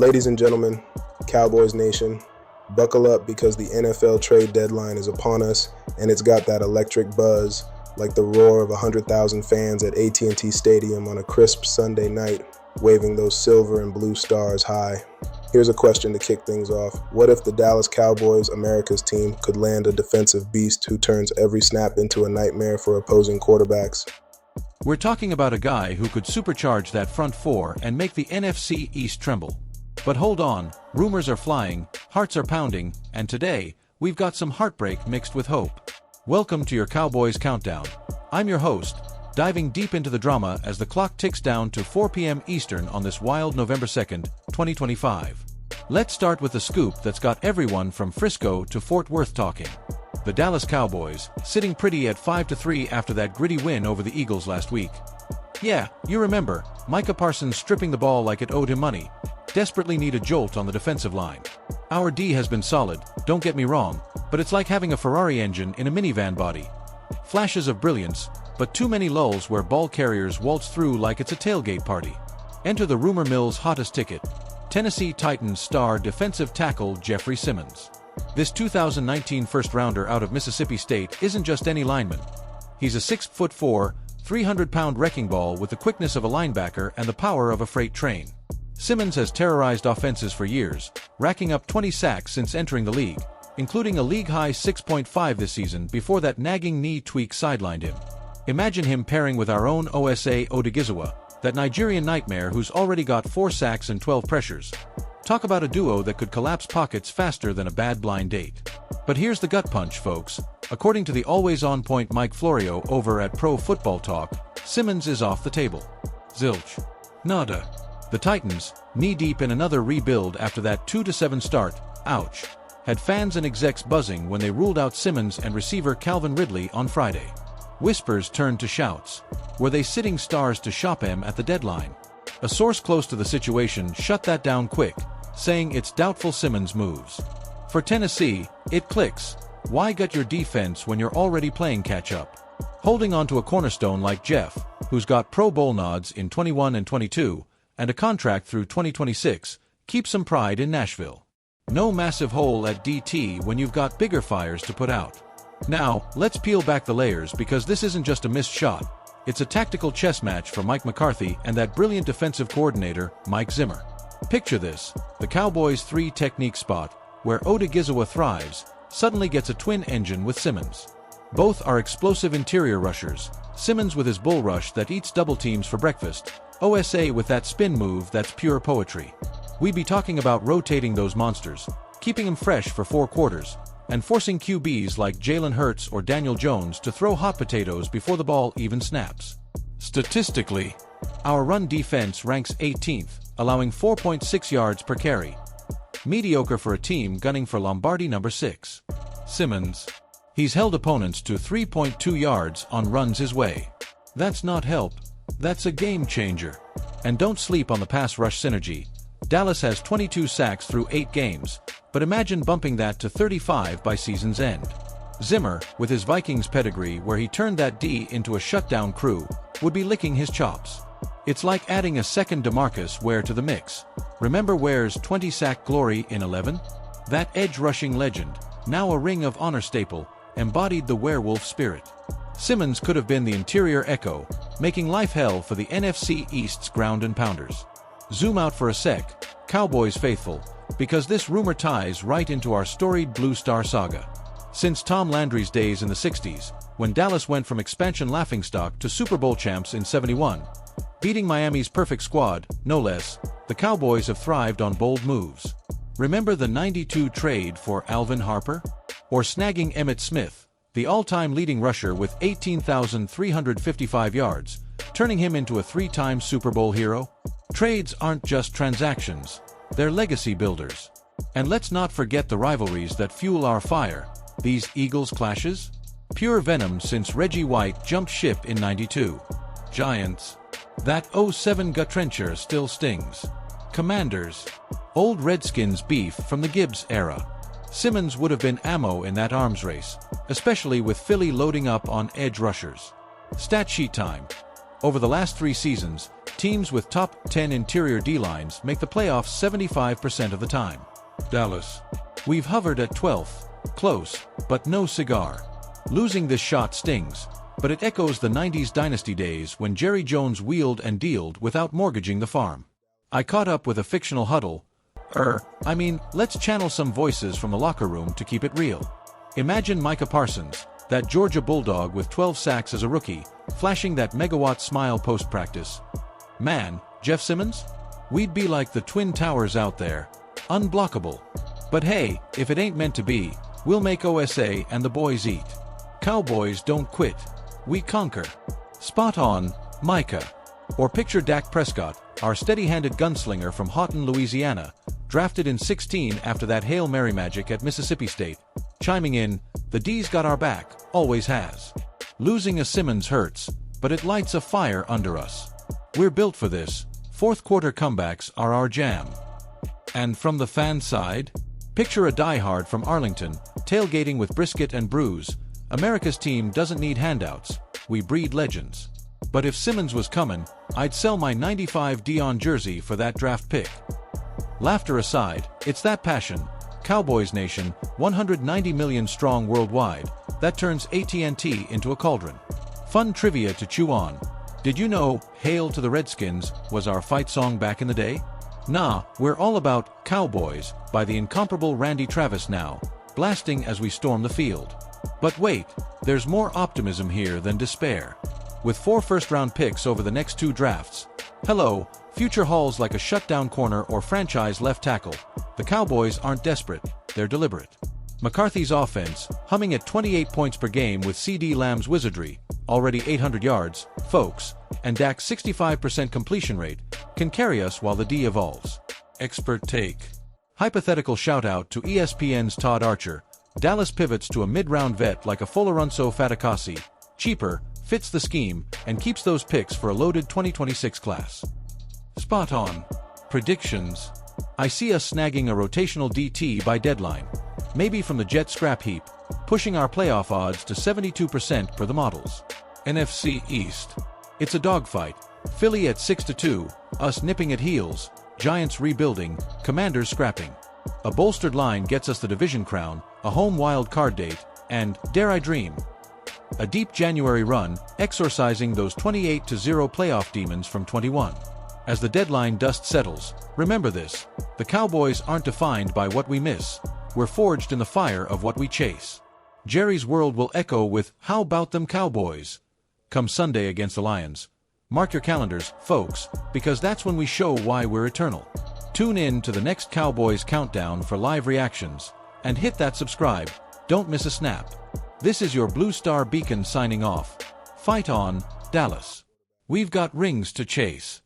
Ladies and gentlemen, Cowboys Nation, buckle up because the NFL trade deadline is upon us, and it's got that electric buzz like the roar of 100,000 fans at AT&T Stadium on a crisp Sunday night, waving those silver and blue stars high. Here's a question to kick things off. What if the Dallas Cowboys, America's team, could land a defensive beast who turns every snap into a nightmare for opposing quarterbacks? We're talking about a guy who could supercharge that front four and make the NFC East tremble. But hold on, rumors are flying, hearts are pounding, and today, we've got some heartbreak mixed with hope. Welcome to your Cowboys Countdown. I'm your host, diving deep into the drama as the clock ticks down to 4 p.m. Eastern on this wild November 2nd, 2025. Let's start with the scoop that's got everyone from Frisco to Fort Worth talking. The Dallas Cowboys, sitting pretty at 5-3 after that gritty win over the Eagles last week. Yeah, you remember, Micah Parsons stripping the ball like it owed him money. Desperately need a jolt on the defensive line. Our D has been solid, don't get me wrong, but it's like having a Ferrari engine in a minivan body. Flashes of brilliance, but too many lulls where ball carriers waltz through like it's a tailgate party. Enter the rumor mill's hottest ticket, Tennessee Titans star defensive tackle Jeffery Simmons. This 2019 first-rounder out of Mississippi State isn't just any lineman. He's a 6'4", 300-pound wrecking ball with the quickness of a linebacker and the power of a freight train. Simmons has terrorized offenses for years, racking up 20 sacks since entering the league, including a league-high 6.5 this season before that nagging knee tweak sidelined him. Imagine him pairing with our own Osa Odighizuwa, that Nigerian nightmare who's already got 4 sacks and 12 pressures. Talk about a duo that could collapse pockets faster than a bad blind date. But here's the gut punch, folks. According to the always-on-point Mike Florio over at Pro Football Talk, Simmons is off the table. Zilch. Nada. The Titans, knee-deep in another rebuild after that 2-7 start, ouch, had fans and execs buzzing when they ruled out Simmons and receiver Calvin Ridley on Friday. Whispers turned to shouts. Were they sitting stars to shop him at the deadline? A source close to the situation shut that down quick, saying it's doubtful Simmons moves. For Tennessee, it clicks. Why gut your defense when you're already playing catch-up? Holding on to a cornerstone like Jeff, who's got Pro Bowl nods in 21 and 22, and a contract through 2026, keep some pride in Nashville. No massive hole at DT when you've got bigger fires to put out. Now, let's peel back the layers because this isn't just a missed shot. It's a tactical chess match for Mike McCarthy and that brilliant defensive coordinator, Mike Zimmer. Picture this, the Cowboys' 3-technique spot, where Odighizuwa thrives, suddenly gets a twin engine with Simmons. Both are explosive interior rushers, Simmons with his bull rush that eats double teams for breakfast, Osa with that spin move that's pure poetry. We'd be talking about rotating those monsters, keeping them fresh for 4 quarters, and forcing QBs like Jalen Hurts or Daniel Jones to throw hot potatoes before the ball even snaps. Statistically, our run defense ranks 18th, allowing 4.6 yards per carry. Mediocre for a team gunning for Lombardi number 6. Simmons. He's held opponents to 3.2 yards on runs his way. That's not help. That's a game changer. And don't sleep on the pass rush synergy. Dallas has 22 sacks through 8 games, but imagine bumping that to 35 by season's end. Zimmer, with his Vikings pedigree where he turned that D into a shutdown crew, would be licking his chops. It's like adding a second DeMarcus Ware to the mix. Remember Ware's 20-sack glory in 11? That edge-rushing legend, now a Ring of Honor staple, embodied the werewolf spirit. Simmons could have been the interior echo, making life hell for the NFC East's ground and pounders. Zoom out for a sec, Cowboys faithful, because this rumor ties right into our storied Blue Star saga. Since Tom Landry's days in the 60s, when Dallas went from expansion laughingstock to Super Bowl champs in 71, beating Miami's perfect squad, no less, the Cowboys have thrived on bold moves. Remember the '92 trade for Alvin Harper? Or snagging Emmitt Smith, the all-time leading rusher with 18,355 yards, turning him into a 3-time Super Bowl hero? Trades aren't just transactions, they're legacy builders. And let's not forget the rivalries that fuel our fire, these Eagles clashes? Pure venom since Reggie White jumped ship in '92. Giants. That '07 gut trencher still stings. Commanders. Old Redskins beef from the Gibbs era. Simmons would have been ammo in that arms race, especially with Philly loading up on edge rushers. Stat sheet time. Over the last 3 seasons, Teams with top 10 interior D-lines make the playoffs 75% of the time. Dallas. We've hovered at 12th. Close, but no cigar. Losing this shot stings, but it echoes the 90s dynasty days when Jerry Jones wheeled and dealed without mortgaging the farm. I caught up with a fictional huddle. Let's channel some voices from the locker room to keep it real. Imagine Micah Parsons, that Georgia Bulldog with 12 sacks as a rookie, flashing that megawatt smile post-practice. Man, Jeff Simmons? We'd be like the Twin Towers out there. Unblockable. But hey, if it ain't meant to be, we'll make Osa and the boys eat. Cowboys don't quit. We conquer. Spot on, Micah. Or picture Dak Prescott, our steady-handed gunslinger from Houghton, Louisiana, drafted in 16 after that Hail Mary magic at Mississippi State, chiming in, "The D's got our back, always has." Losing a Simmons hurts, but it lights a fire under us. We're built for this. Fourth-quarter comebacks are our jam. And from the fan side? Picture a diehard from Arlington, tailgating with brisket and brews. America's team doesn't need handouts. We breed legends. But if Simmons was coming, I'd sell my '95 Dion jersey for that draft pick. Laughter aside, it's that passion. Cowboys Nation, 190 million strong worldwide, that turns AT&T into a cauldron. Fun trivia to chew on. Did you know "Hail to the Redskins" was our fight song back in the day? Nah, we're all about "Cowboys" by the incomparable Randy Travis now, blasting as we storm the field. But wait, there's more optimism here than despair. With 4 first-round picks over the next 2 drafts, hello, future hauls like a shutdown corner or franchise left tackle, the Cowboys aren't desperate, they're deliberate. McCarthy's offense, humming at 28 points per game with CD Lamb's wizardry, already 800 yards, folks, and Dak's 65% completion rate, can carry us while the D evolves. Expert take. Hypothetical shout-out to ESPN's Todd Archer. Dallas pivots to a mid-round vet like a Folorunso Fatukasi, cheaper, fits the scheme, and keeps those picks for a loaded 2026 class. Spot on. Predictions. I see us snagging a rotational DT by deadline. Maybe from the Jet scrap heap, pushing our playoff odds to 72% per the models. NFC East. It's a dogfight. Philly at 6-2, us nipping at heels, Giants rebuilding, Commanders scrapping. A bolstered line gets us the division crown, a home wild card date, and, dare I dream, a deep January run, exorcising those 28-0 playoff demons from 21. As the deadline dust settles, remember this, the Cowboys aren't defined by what we miss, we're forged in the fire of what we chase. Jerry's world will echo with "How about them Cowboys?" come Sunday against the Lions. Mark your calendars, folks, because that's when we show why we're eternal. Tune in to the next Cowboys Countdown for live reactions, and hit that subscribe, don't miss a snap. This is your Blue Star Beacon signing off. Fight on, Dallas. We've got rings to chase.